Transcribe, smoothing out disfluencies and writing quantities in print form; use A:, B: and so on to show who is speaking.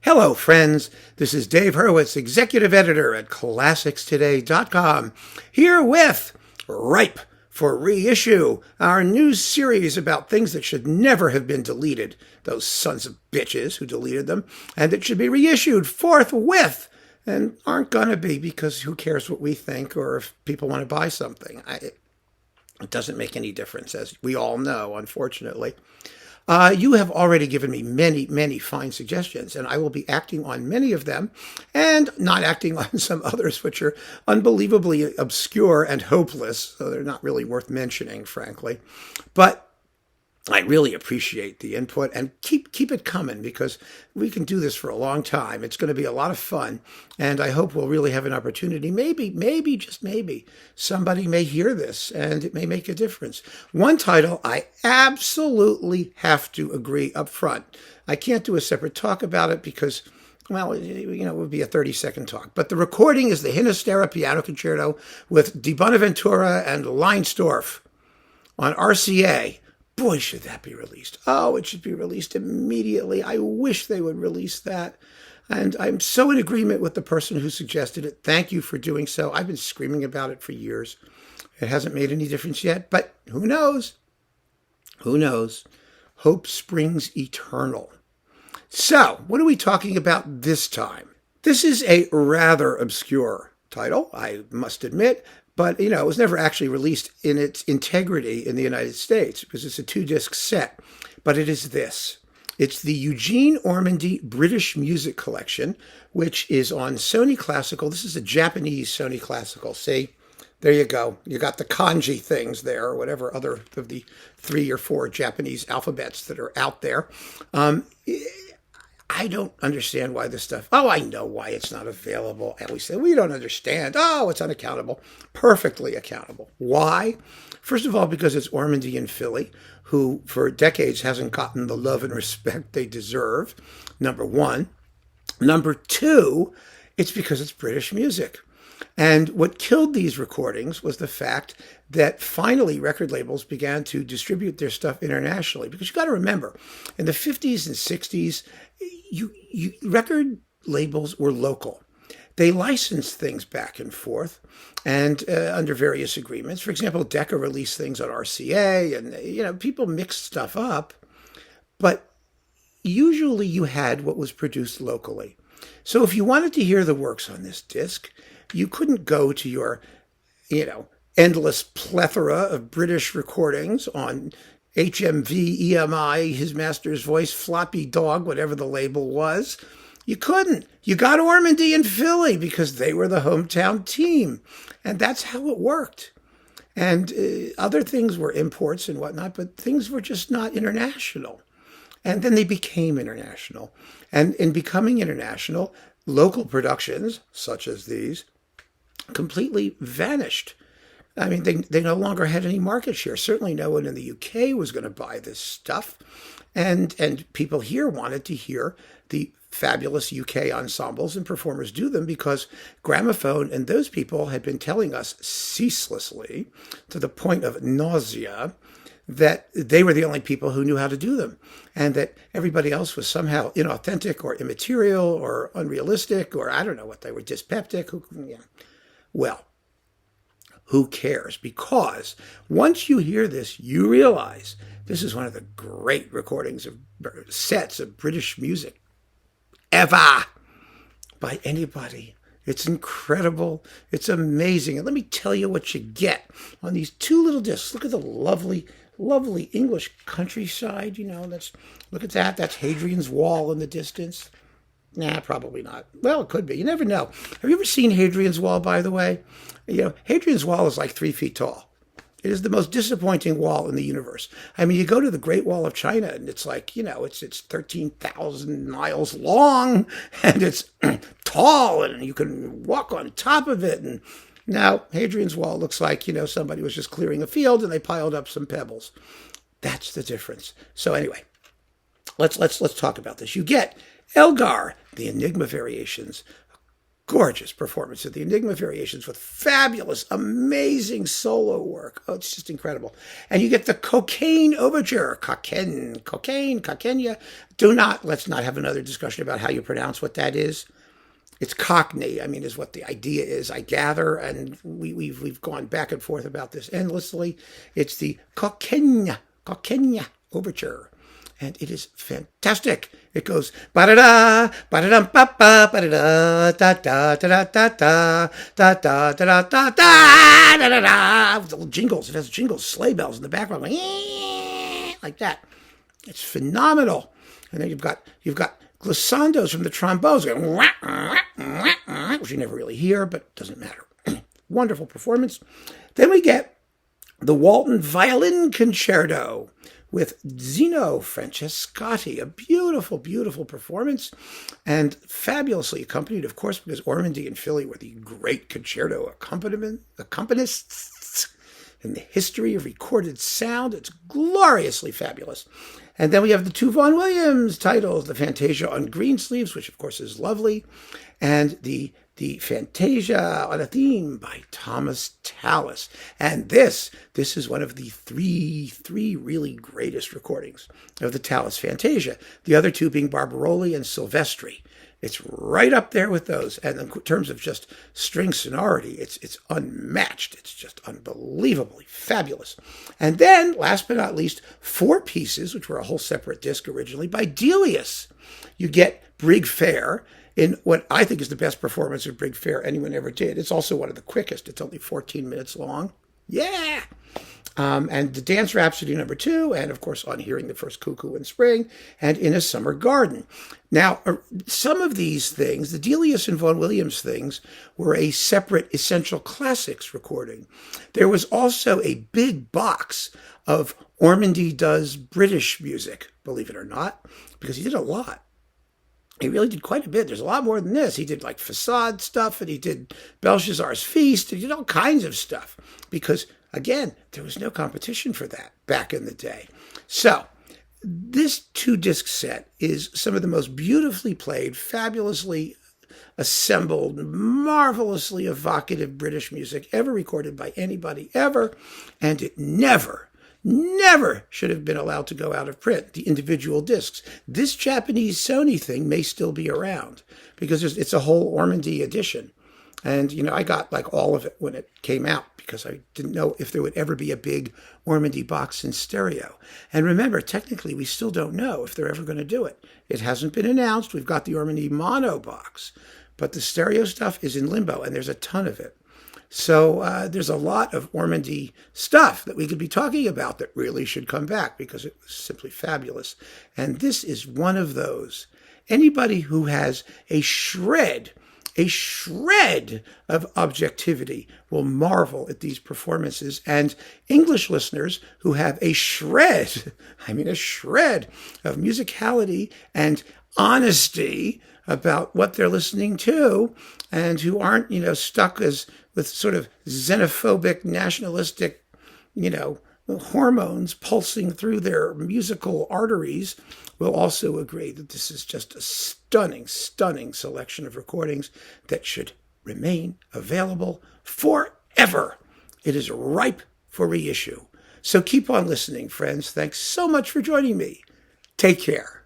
A: Hello, friends. This is Dave Hurwitz, executive editor at ClassicsToday.com, here with Ripe for Reissue, our news series about things that should never have been deleted, those sons of bitches who deleted them, and that should be reissued forthwith, and aren't going to be because who cares what we think or if people want to buy something. It doesn't make any difference, as we all know, unfortunately. You have already given me many fine suggestions, and I will be acting on many of them and not acting on some others which are unbelievably obscure and hopeless, so they're not really worth mentioning, frankly. But I really appreciate the input, and keep it coming, because we can do this for a long time. It's going to be a lot of fun, and I hope we'll really have an opportunity. Maybe, just maybe, somebody may hear this, and it may make a difference. One title I absolutely have to agree up front. I can't do a separate talk about it because, well, it would be a 30-second talk. But the recording is the Hinastera Piano Concerto with Di Bonaventura and Leinsdorf on RCA. Boy, should that be released. Oh, it should be released immediately. I wish they would release that. And I'm so in agreement with the person who suggested it. Thank you for doing so. I've been screaming about it for years. It hasn't made any difference yet, but who knows? Who knows? Hope springs eternal. So, what are we talking about this time? This is a rather obscure title, I must admit. But, it was never actually released in its integrity in the United States because it's a 2-disc set. But it is this. It's the Eugene Ormandy British Music Collection, which is on Sony Classical. This is a Japanese Sony Classical. See, there you go. You got the kanji things there, or whatever other of the 3 or 4 Japanese alphabets that are out there. I don't understand why this stuff. Oh, I know why it's not available. I always say, we don't understand. Oh, it's unaccountable. Perfectly accountable. Why? First of all, because it's Ormandy in Philly, who for decades hasn't gotten the love and respect they deserve, number one. Number two, it's because it's British music. And what killed these recordings was the fact that finally record labels began to distribute their stuff internationally. Because you got to remember, in the 50s and 60s, record labels were local. They licensed things back and forth and under various agreements. For example, Decca released things on RCA and, people mixed stuff up. But usually you had what was produced locally. So if you wanted to hear the works on this disc, you couldn't go to your, endless plethora of British recordings on HMV, EMI, His Master's Voice, Floppy Dog, whatever the label was. You couldn't. You got Ormandy in Philly because they were the hometown team. And that's how it worked. And other things were imports and whatnot, but things were just not international. And then they became international. And in becoming international, local productions, such as these, completely vanished. I mean, they no longer had any market share. Certainly no one in the UK was going to buy this stuff. And people here wanted to hear the fabulous UK ensembles and performers do them because Gramophone and those people had been telling us ceaselessly, to the point of nausea, that they were the only people who knew how to do them, and that everybody else was somehow inauthentic or immaterial or unrealistic, or I don't know what they were, dyspeptic. Well, who cares? Because once you hear this, you realize this is one of the great recordings of sets of British music ever by anybody. It's incredible. It's amazing. And let me tell you what you get on these 2 little discs. Look at the lovely English countryside. Look at that. That's Hadrian's Wall in the distance. Nah, probably not. Well, it could be. You never know. Have you ever seen Hadrian's Wall, by the way? Hadrian's Wall is like 3 feet tall. It is the most disappointing wall in the universe. I mean, you go to the Great Wall of China, and it's like, it's 13,000 miles long, and it's tall, and you can walk on top of it. And now Hadrian's Wall looks like, somebody was just clearing a field, and they piled up some pebbles. That's the difference. So anyway, let's talk about this. You get Elgar, the Enigma variations, gorgeous performance of the Enigma variations with fabulous, amazing solo work. Oh, it's just incredible. And you get the Cockaigne Overture. Cockaigne. Let's not have another discussion about how you pronounce what that is. It's Cockney, is what the idea is, I gather, and we've gone back and forth about this endlessly. It's the Cockaigne Overture, and it is fantastic. It goes ba-da-da, ba-da-dum-ba-ba, ba-da-da, da-da-da-da-da-da, da-da-da-da-da-da, da-da-da, with little jingles. It has jingles, sleigh bells in the background, like that. It's phenomenal. And then you've got glissandos from the trombones going, which you never really hear, but doesn't matter. Wonderful performance. Then we get the Walton Violin Concerto with Zeno Francescatti. A beautiful, beautiful performance, and fabulously accompanied, of course, because Ormandy and Philly were the great concerto accompanists in the history of recorded sound. It's gloriously fabulous. And then we have the two Vaughan Williams titles, the Fantasia on Greensleeves, which of course is lovely, and the Fantasia on a Theme by Thomas Tallis. And this is one of the three really greatest recordings of the Tallis Fantasia. The other two being Barbaroli and Silvestri. It's right up there with those. And in terms of just string sonority, it's unmatched. It's just unbelievably fabulous. And then, last but not least, 4 pieces, which were a whole separate disc originally, by Delius. You get Brigg Fair in what I think is the best performance of Brigg Fair anyone ever did. It's also one of the quickest. It's only 14 minutes long. Yeah! And the Dance Rhapsody No. 2, and of course On Hearing the First Cuckoo in Spring, and In a Summer Garden. Now, some of these things, the Delius and Vaughan Williams things, were a separate Essential Classics recording. There was also a big box of Ormandy Does British Music, believe it or not, because he did a lot. He really did quite a bit. There's a lot more than this. He did like facade stuff, and he did Belshazzar's Feast, and he did all kinds of stuff, because again, there was no competition for that back in the day. So this 2-disc set is some of the most beautifully played, fabulously assembled, marvelously evocative British music ever recorded by anybody ever. And it never should have been allowed to go out of print, the individual discs. This Japanese Sony thing may still be around because it's a whole Ormandy edition. And, I got like all of it when it came out because I didn't know if there would ever be a big Ormandy box in stereo. And remember, technically, we still don't know if they're ever going to do it. It hasn't been announced. We've got the Ormandy mono box, but the stereo stuff is in limbo, and there's a ton of it. So there's a lot of Ormandy stuff that we could be talking about that really should come back because it was simply fabulous. And this is one of those. Anybody who has a shred of objectivity will marvel at these performances. And English listeners who have a shred of musicality and honesty about what they're listening to, and who aren't, stuck with sort of xenophobic, nationalistic, hormones pulsing through their musical arteries, will also agree that this is just a stunning selection of recordings that should remain available forever. It is ripe for reissue. So keep on listening, friends. Thanks so much for joining me. Take care.